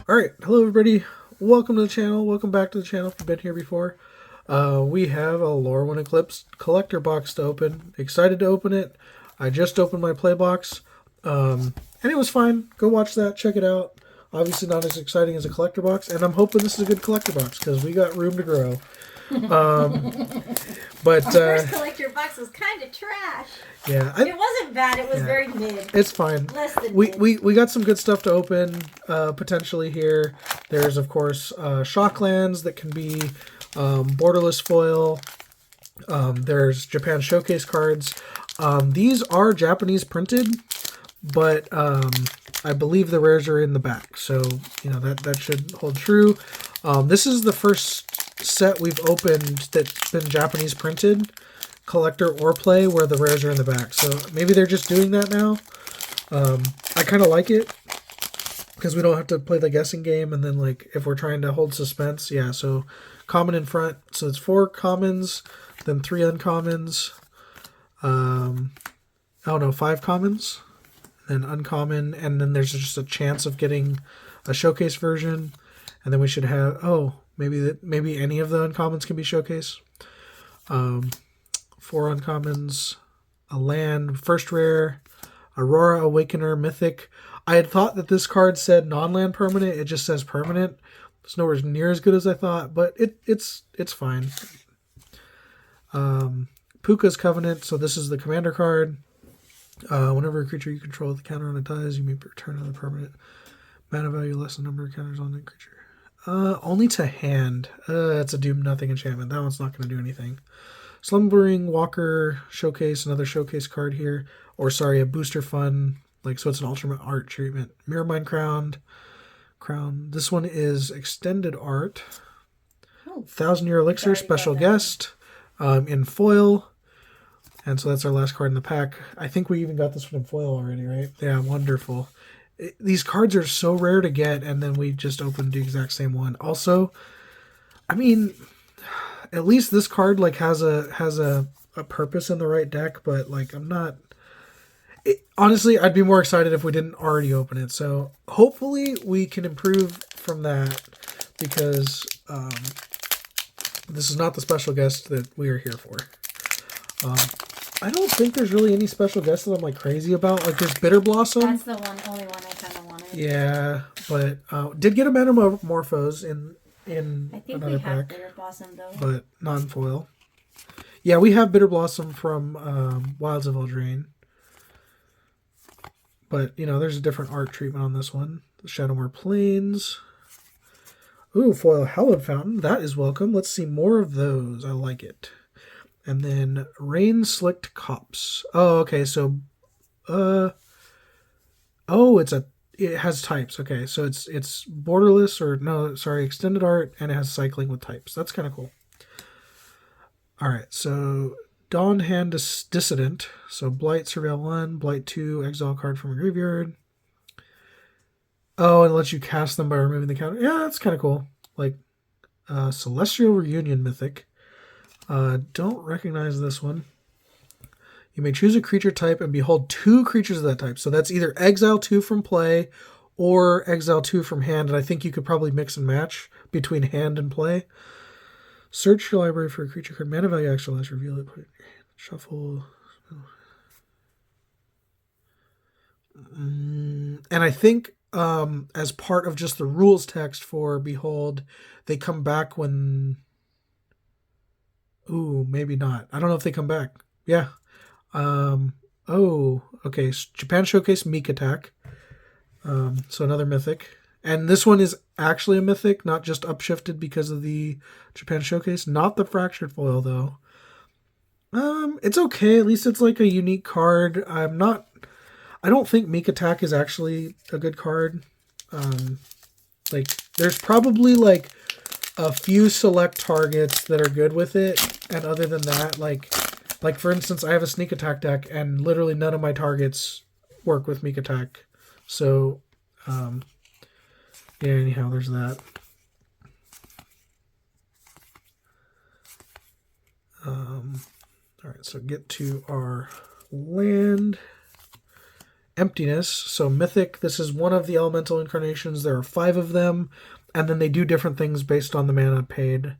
Alright, hello everybody. Welcome to the channel. Welcome back to the channel if you've been here before. We have a Lorwyn Eclipsed collector box to open. Excited to open it. I just opened my play box. And it was fine. Go watch that. Check it out. Obviously not as exciting as a collector box. And I'm hoping this is a good collector box because we got room to grow. But our first collector box was kind of trash. Yeah, it wasn't bad. It was very mid. It's fine. Less than we, mid. we got some good stuff to open potentially here. There's of course Shocklands that can be borderless foil. There's Japan showcase cards. These are Japanese printed, but I believe the rares are in the back, so you know that should hold true. This is the first set we've opened that's been Japanese printed, collector or play, where the rares are in the back. So maybe they're just doing that now. I kind of like it because we don't have to play the guessing game, and then like if we're trying to hold suspense, yeah. So common in front, so it's 4 commons, then 3 uncommons. Oh no, 5 commons, then uncommon, and then there's just a chance of getting a showcase version, and then we should have maybe any of the uncommons can be showcase. 4 uncommons, a land, first rare, Aurora Awakener, Mythic. I had thought that this card said non-land permanent. It just says permanent. It's nowhere near as good as I thought, but it's fine. Puka's Covenant. So this is the commander card. Whenever a creature you control with a counter on it dies, you may return another permanent. Mana value less than number of counters on that creature. Only to hand. It's a doom nothing enchantment. That one's not going to do anything. Slumbering Walker Showcase, another showcase card here. Or sorry, a booster fun. Like, so it's an alternate art treatment. Mirrormind Crown. This one is extended art. 1,000-year elixir, special guest. In foil. And so that's our last card in the pack. I think we even got this one in foil already, right? Yeah, wonderful. These cards are so rare to get, and then we just opened the exact same one. Also, I mean, at least this card like has a purpose in the right deck, but like I'm not. Honestly, I'd be more excited if we didn't already open it. So hopefully we can improve from that, because this is not the special guest that we are here for. I don't think there's really any special guests that I'm like crazy about. Like there's Bitter Blossom. That's the only one I kind of wanted. Yeah, but did get a Metamorphose in I think another we have pack, Bitter Blossom though. but non-foil. Yeah, we have Bitter Blossom from Wilds of Eldraine. But, you know, there's a different art treatment on this one. The Shadowmoor Plains. Ooh, foil Hallowed Fountain. That is welcome. Let's see more of those. I like it. And then Rain Slicked Copse. Oh, okay, so it has types. Okay, so it's borderless, or no, sorry, extended art, and it has cycling with types. That's kind of cool. All right, so Dawn Hand Dissident. So Blight, Surveil 1, Blight 2, exile a card from a graveyard. Oh, and it lets you cast them by removing the counter. Yeah, that's kind of cool. Like Celestial Reunion Mythic. Don't recognize this one. You may choose a creature type and behold 2 creatures of that type. So that's either exile 2 from play or exile 2 from hand. And I think you could probably mix and match between hand and play. Search your library for a creature card. Mana value actualize, reveal it, put it in your hand. Shuffle. And I think as part of just the rules text for Behold, they come back when... Ooh, maybe not. I don't know if they come back. Yeah. Oh, okay. Japan Showcase Meek Attack. So another Mythic. And this one is actually a Mythic, not just upshifted because of the Japan Showcase. Not the Fractured Foil, though. It's okay. At least it's like a unique card. I don't think Meek Attack is actually a good card. Like, there's probably like a few select targets that are good with it, and other than that, like for instance, I have a Sneak Attack deck, and literally none of my targets work with Meek Attack. So, yeah. Anyhow, there's that. All right, so get to our land, Emptiness. So Mythic, this is one of the elemental incarnations. There are 5 of them, and then they do different things based on the mana paid.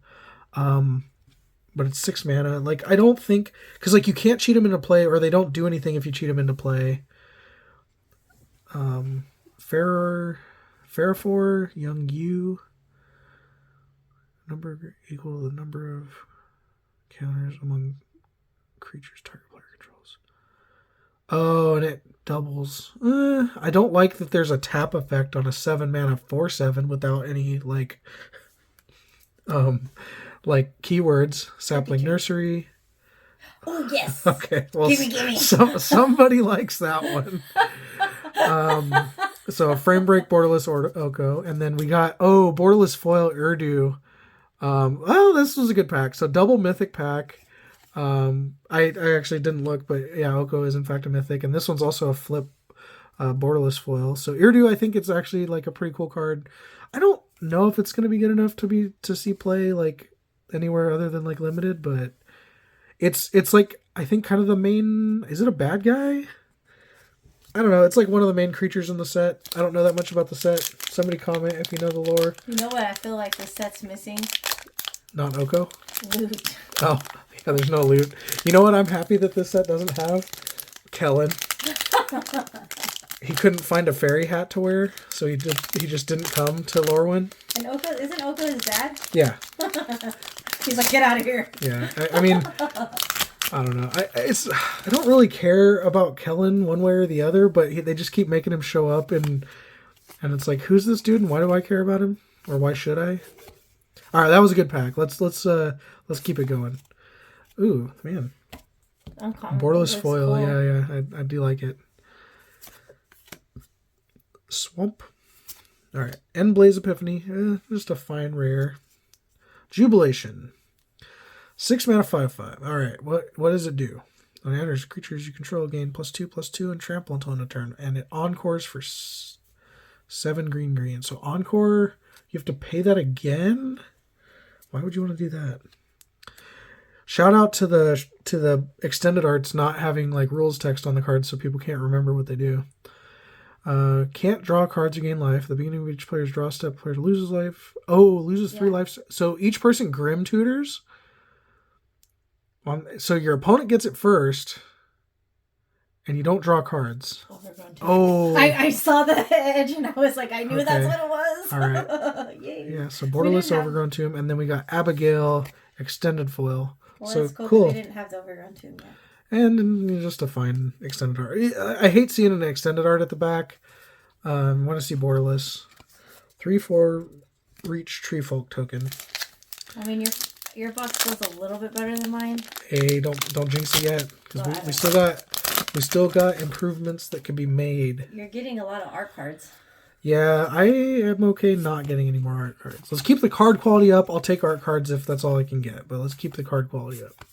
But it's 6 mana. Like, I don't think... Because, like, you can't cheat them into play, or they don't do anything if you cheat them into play. Farafor, Young Yu. Number equal to the number of counters among creatures target player controls. Oh, and it doubles. I don't like that there's a tap effect on a 7 mana 4/7 without any, like keywords. Sapling Nursery. Oh, yes. Okay. Well, gimme. Somebody likes that one. So Frame Break, Borderless Oko, and then we got Borderless Foil Urdu. This was a good pack. So double Mythic pack. I actually didn't look, but yeah, Oko is in fact a Mythic, and this one's also a flip Borderless Foil. So Urdu, I think it's actually like a pretty cool card. I don't know if it's going to be good enough to see play like anywhere other than like limited, but it's like I think kind of the main. Is it a bad guy? I don't know. It's like one of the main creatures in the set. I don't know that much about the set. Somebody comment if you know the lore. You know what I feel like the set's missing? Not Oko? Loot. Oh, yeah, there's no loot. You know what I'm happy that this set doesn't have? Kellen. He couldn't find a fairy hat to wear, so he just didn't come to Lorwyn. And isn't Oko his dad? Yeah. He's like, get out of here. Yeah. I mean, I don't know. I don't really care about Kellen one way or the other, but they just keep making him show up, and it's like, who's this dude, and why do I care about him, or why should I? All right, that was a good pack. Let's keep it going. Ooh, man. Uncommon. Borderless Foil. Cool. Yeah. I do like it. Swamp. All right. Endblaze Epiphany. Just a fine rare. Jubilation. 6 mana 5/5. All right. What does it do? When it enters, creatures you control gain +2/+2 and trample until end of turn, and it encores for 7 green. So encore, you have to pay that again. Why would you want to do that? Shout out to the extended arts not having like rules text on the cards, so people can't remember what they do. Can't draw cards or gain life. At the beginning of each player's draw step, player loses life. Loses 3 life. So each person Grim Tutors. So your opponent gets it first, and you don't draw cards. I saw the edge, and I was like, I knew that's what it was. All right. Yay. Yeah, so Borderless Overgrown Tomb, and then we got Abigail Extended Foil. Well, so that's cool. We didn't have the Overgrown Tomb yet. And just a fine extended art. I hate seeing an extended art at the back. Want to see Borderless. 3/4 Reach Tree Folk token. I mean, your box feels a little bit better than mine. Hey, don't jinx it yet, because we still got improvements that can be made. You're getting a lot of art cards. Yeah, I am okay not getting any more art cards. Let's keep the card quality up. I'll take art cards if that's all I can get, but let's keep the card quality up.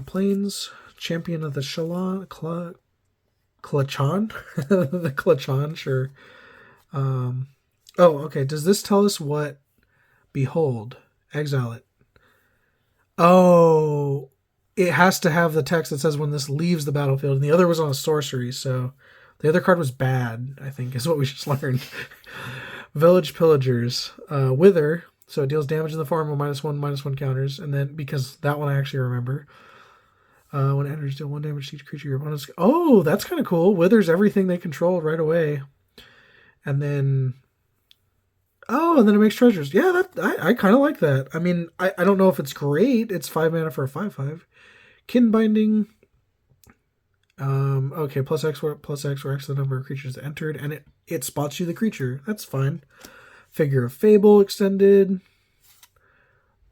Plains, Champion of the Shalon, Klachan? The Klachan, sure. Okay. Does this tell us what? Behold, exile it. Oh, it has to have the text that says when this leaves the battlefield, and the other was on a sorcery, so the other card was bad, I think, is what we just learned. Village Pillagers. Wither, so it deals damage in the form of -1/-1 counters, and then, because that one I actually remember. When it enters, deal 1 damage to each creature your opponent's... Oh, that's kind of cool. Withers everything they control right away. And then... and then it makes treasures. Yeah, I kind of like that. I mean, I don't know if it's great. It's 5 mana for a 5/5. Kin Binding. Okay, +X where X the number of creatures entered, and it spots you the creature. That's fine. Figure of Fable extended.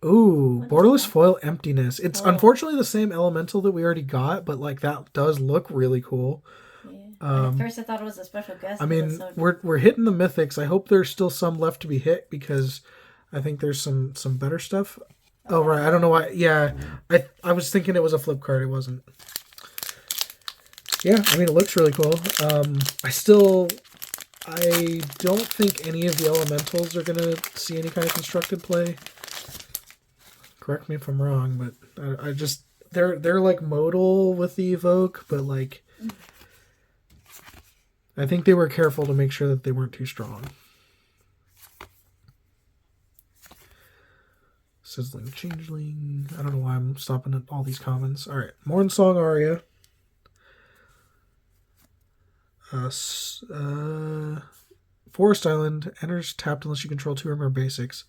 Ooh, Borderless Foil Emptiness. It's unfortunately the same elemental that we already got, but like that does look really cool. Yeah. At first I thought it was a special guest. I mean, we're hitting the mythics. I hope there's still some left to be hit, because I think there's some better stuff. Oh, right. I don't know why. Yeah, I was thinking it was a flip card. It wasn't. Yeah, I mean, it looks really cool. I don't think any of the elementals are going to see any kind of constructed play. Correct me if I'm wrong, but I just... They're like modal with the evoke, but like... I think they were careful to make sure that they weren't too strong. Sizzling Changeling. I don't know why I'm stopping at all these commons. All right, Mornsong Aria. Forest Island. Enters tapped unless you control 2 or more basics.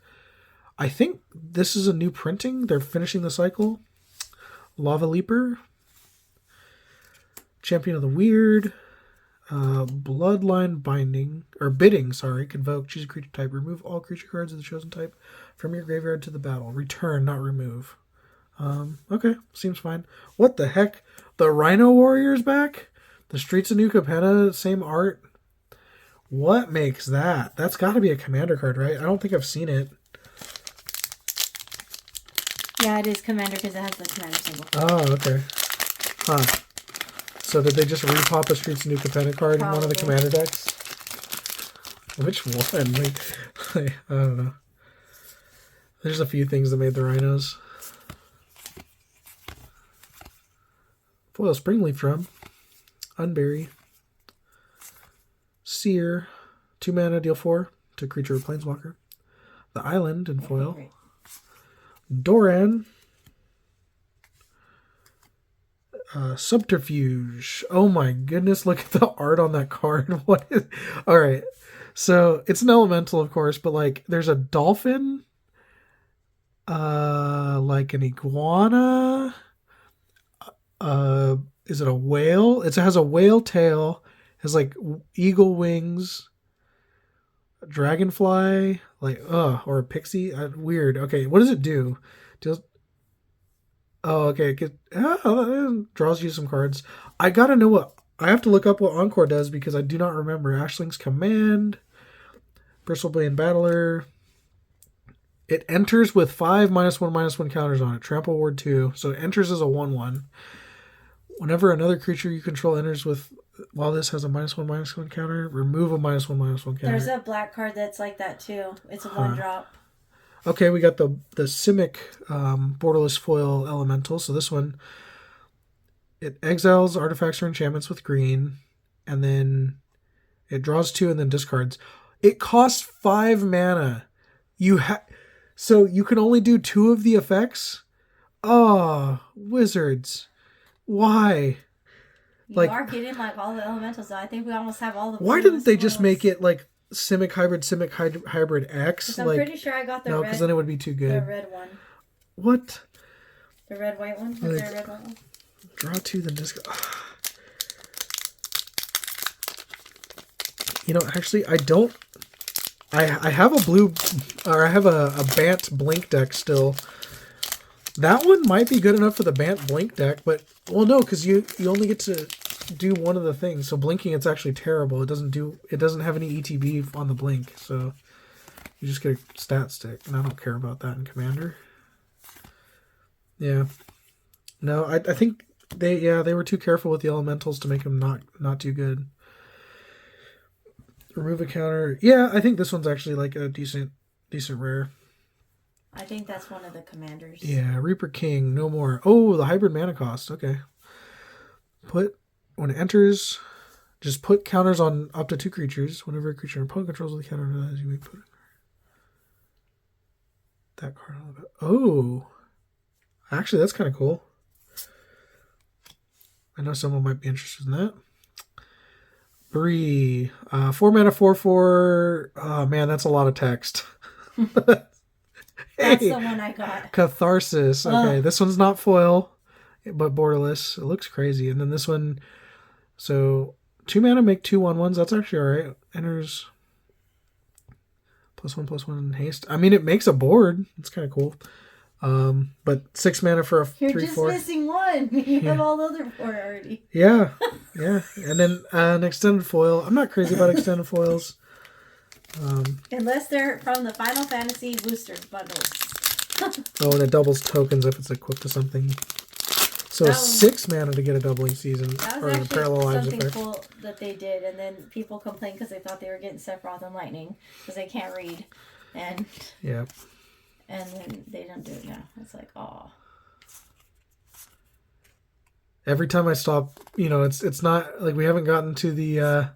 I think this is a new printing. They're finishing the cycle. Lava Leaper. Champion of the Weird. Bloodline Binding. Or Bidding, sorry. Convoke. Choose a creature type. Remove all creature cards of the chosen type from your graveyard to the battle. Return, not remove. Okay. Seems fine. What the heck? The Rhino Warrior's back? The Streets of New Capenna, same art? What makes that? That's got to be a commander card, right? I don't think I've seen it. Yeah, it is commander because it has the commander symbol. Oh, okay. Huh. So did they just repop a Streets of New Capenna card in one of the commander decks? Which one? Like, I don't know. There's a few things that made the Rhinos. Foil Springleaf Drum. Unbury. Seer. 2 mana, deal 4 to creature or planeswalker. The Island in foil. Doran. Subterfuge. Oh my goodness, look at the art on that card. What is... Alright. So, it's an elemental, of course, but like, there's a dolphin. Like an iguana. Is it a whale? It has a whale tail. Has like eagle wings. A dragonfly. Like, or a pixie. Weird. Okay, what does it do? Oh, okay. It draws you some cards. I gotta know what... I have to look up what Encore does because I do not remember. Ashling's Command. Bristleblade Battler. It enters with 5 -1/-1 counters on it. Trample Ward 2. So it enters as a 1/1. Whenever another creature you control enters with... While this has a -1/-1 counter, remove a -1/-1 counter. There's a black card that's like that too. It's a 1-drop. Okay, we got the Simic borderless foil elemental. So this one, it exiles artifacts or enchantments with green, and then it draws 2 and then discards. It costs 5 mana. So you can only do 2 of the effects? Oh, wizards. Why? You are getting like all the elementals though. I think we almost have all the... Why didn't they just make it like Simic Hybrid X? I'm pretty sure I got the red. No, because then it would be too good. The red one. What? The red-white one? Was there a red one? Draw 2, then discard. You know, actually, I don't... I have a blue... Or I have a Bant Blink deck still. That one might be good enough for the Bant Blink deck, but... Well, no, because you only get to do one of the things. So blinking, it's actually terrible. It doesn't have any ETB on the blink, so you just get a stat stick, and I don't care about that in Commander. Yeah. No, I think they were too careful with the elementals to make them not too good. Remove a counter. Yeah, I think this one's actually like a decent rare. I think that's one of the commanders. Yeah, Reaper King, no more. Oh, the hybrid mana cost. Okay. When it enters, just put counters on up to 2 creatures. Whenever a creature or opponent controls with the counter, you may put that card on the... Oh. Actually, that's kind of cool. I know someone might be interested in that. Bree. 4 mana, 4/4. Oh, man, that's a lot of text. That's the one I got. Catharsis. Okay, this one's not foil, but borderless. It looks crazy. And then this one, so 2 mana, make 2 1/1s. That's actually alright. Enters +1/+1 haste. I mean, it makes a board. It's kind of cool. But 6 mana for a 3/4. You're just missing one. You have all the other 4 already. Yeah. And then an extended foil. I'm not crazy about extended foils. Unless they're from the Final Fantasy booster bundles. Oh, and it doubles tokens if it's equipped to something. So 6 mana to get a doubling season. That was actually something cool that they did, and then people complained because they thought they were getting Sephiroth and Lightning because they can't read, and yeah, and then they don't do it now. It's like, oh. Every time I stop, it's not like we haven't gotten to the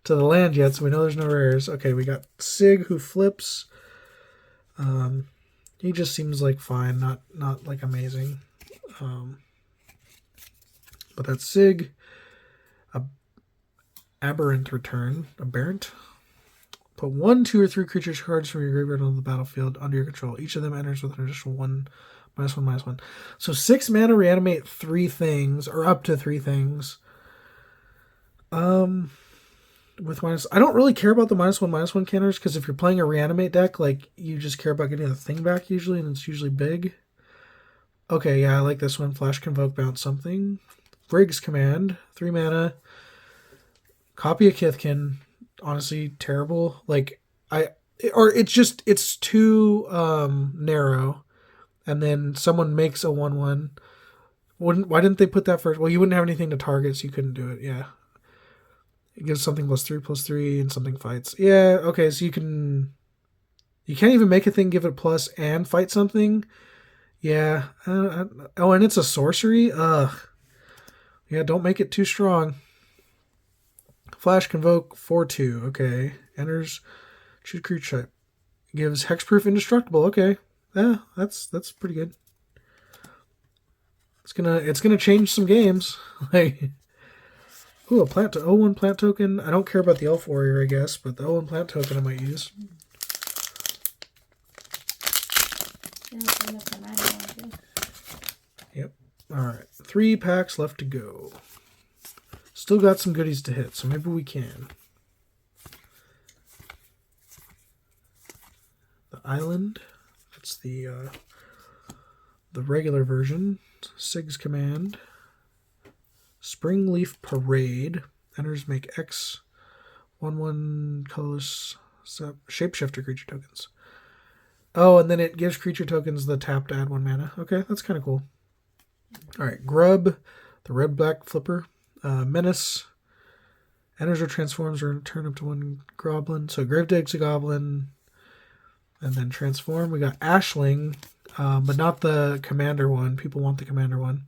to the land yet, so we know there's no rares. Okay, we got Sig who flips. He just seems like fine, not like amazing. But that's Sig. Aberrant return. Aberrant. Put 1, 2, or 3 creatures cards from your graveyard on the battlefield under your control. Each of them enters with an additional 1, -1/-1. So 6 mana reanimate 3 things, or up to 3 things. With minus, I don't really care about the -1/-1 counters because if you're playing a reanimate deck, like you just care about getting the thing back usually, and it's usually big. Okay, yeah, I like this one. Flash Convoke, bounce something. Briggs Command, 3 mana. Copy a Kithkin. Honestly, terrible. Like it's too narrow, and then someone makes a 1/1. Why didn't they put that first? Well, you wouldn't have anything to target, so you couldn't do it. Yeah, it gives something +3/+3 and something fights. Yeah, okay, so you can't even make a thing give it plus and fight something. Yeah. Oh, and it's a sorcery. Ugh. Yeah, don't make it too strong. Flash Convoke 4/2. Okay. Enters. Choose creature type. Gives hexproof indestructible. Okay. Yeah, that's pretty good. It's gonna change some games. Like, ooh, a plant 0/1 plant token. I don't care about the Elf Warrior, I guess, but the 0/1 plant token I might use. Yep. All right. 3 packs left to go. Still got some goodies to hit, so maybe we can. The Island. That's the regular version. Sig's Command. Springleaf Parade. Enters make X 1/1 colorless shapeshifter creature tokens. Oh, and then it gives creature tokens the tap to add 1 mana. Okay, that's kind of cool. All right, Grub, the red-black flipper. Menace. Enters or transforms or turn up to 1 goblin. So Gravedig's a goblin. And then transform. We got Ashling, but not the commander one. People want the commander one.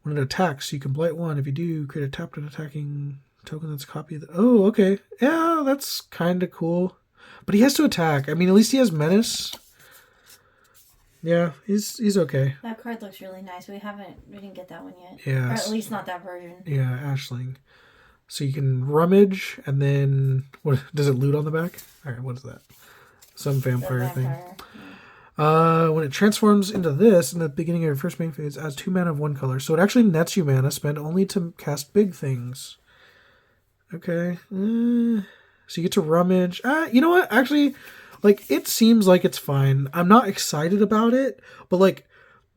When it attacks, you can blight 1. If you do, create a tapped and attacking token that's a copy of the... Oh, okay. Yeah, that's kind of cool. But he has to attack. I mean, at least he has Menace. Yeah, he's okay. That card looks really nice. We didn't get that one yet. Yeah. Or at least not that version. Yeah, Ashling. So you can rummage, and then... What does it loot on the back? Alright, what is that? Some vampire thing. Yeah. When it transforms into this, in the beginning of your first main phase, adds 2 mana of 1 color. So it actually nets you mana spent only to cast big things. Okay. So you get to rummage. You know what? Actually... Like, it seems like it's fine. I'm not excited about it, but, like,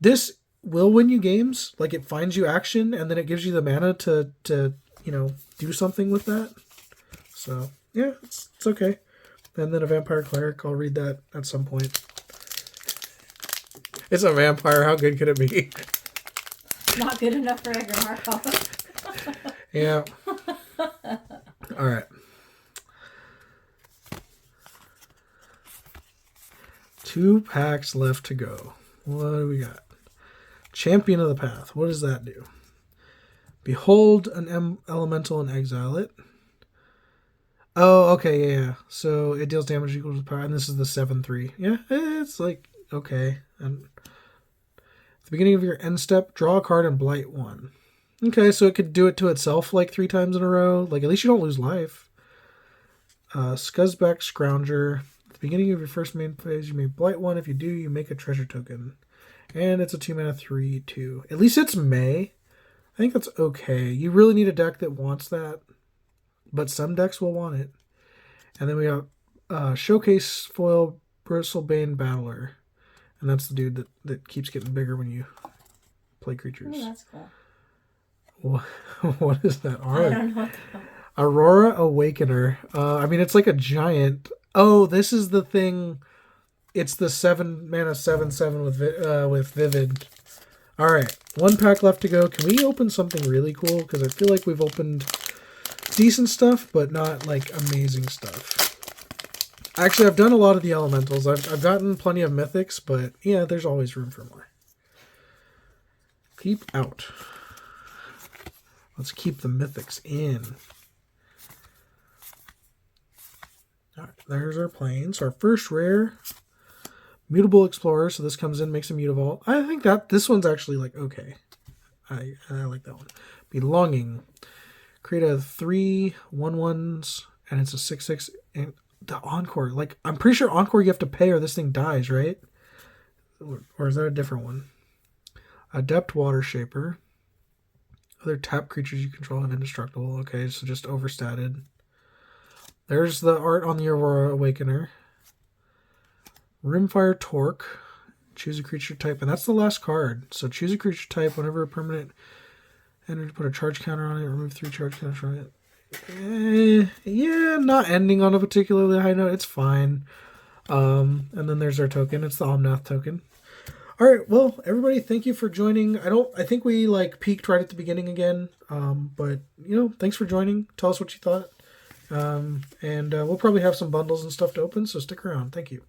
this will win you games. Like, it finds you action, and then it gives you the mana to do something with that. So, yeah, it's okay. And then a Vampire Cleric. I'll read that at some point. It's a vampire. How good could it be? Not good enough for Edgar Markov. Yeah. All right. 2 packs left to go. What do we got? Champion of the Path. What does that do? Behold an elemental and exile it. Oh, okay, yeah. So it deals damage equal to the power, and this is the 7/3. Yeah, it's like, okay. And at the beginning of your end step, draw a card and blight 1. Okay, so it could do it to itself like 3 times in a row. Like, at least you don't lose life. Scuzzback Scrounger. At the beginning of your first main phase, you may blight 1. If you do, you make a treasure token. And it's a 2 mana 3/2. At least it's May. I think that's okay. You really need a deck that wants that, but some decks will want it. And then we got Showcase Foil Bristlebane Battler. And that's the dude that keeps getting bigger when you play creatures. Oh, that's cool. What is that? I don't know what that is. Aurora Awakener. I mean, it's like a giant. Oh, this is the thing. It's the 7 mana 7/7 with Vivid. All right, 1 pack left to go. Can we open something really cool? Because I feel like we've opened decent stuff, but not like amazing stuff. Actually, I've done a lot of the elementals. I've gotten plenty of mythics, but yeah, there's always room for more. Keep out. Let's keep the mythics in. All right, there's our planes. Our first rare, Mutable Explorer. So this comes in, makes a Mutavault. I think that this one's actually like okay. I like that one. Belonging. Create a 3/1/1s, and it's a 6/6. And the Encore, like I'm pretty sure Encore you have to pay or this thing dies, right? Or is that a different one? Adept Water Shaper. Other tap creatures you control have indestructible. Okay, so just overstated. There's the art on the Aurora Awakener. Rimfire Torque. Choose a creature type, and that's the last card. So choose a creature type whenever a permanent energy, put a charge counter on it, remove 3 charge counters from it. Yeah, not ending on a particularly high note. It's fine. And then there's our token. It's the Omnath token. All right, well, everybody, thank you for joining. I think we like peaked right at the beginning again. But thanks for joining. Tell us what you thought. And we'll probably have some bundles and stuff to open, so stick around. Thank you.